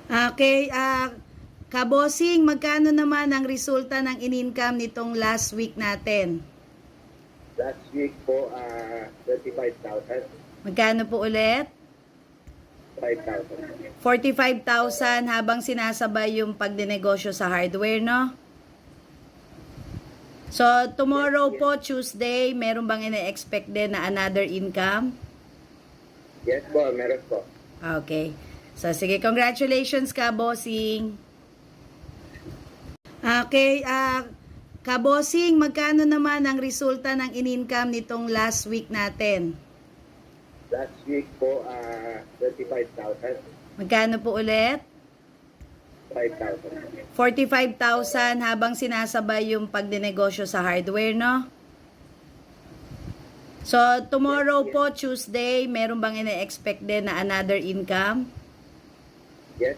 Okay, kabosing, magkano naman ang resulta ng in-income nitong last week natin? Last week po, 35,000. Magkano po ulit? 5,000. 45,000 habang sinasabay yung pagdinegosyo sa hardware, no? So, tomorrow po, Tuesday, meron bang ina-expect din na another income? Yes po, meron po. Okay. So, sige, congratulations ka, bossing. Okay, kabosing, magkano naman ang resulta ng in-income nitong last week natin? Last week po, 35,000. Magkano po ulit? 5,000. 45,000 habang sinasabay yung pagdinegosyo sa hardware, no? So, tomorrow po, Tuesday, meron bang ina-expect din na another income? Yes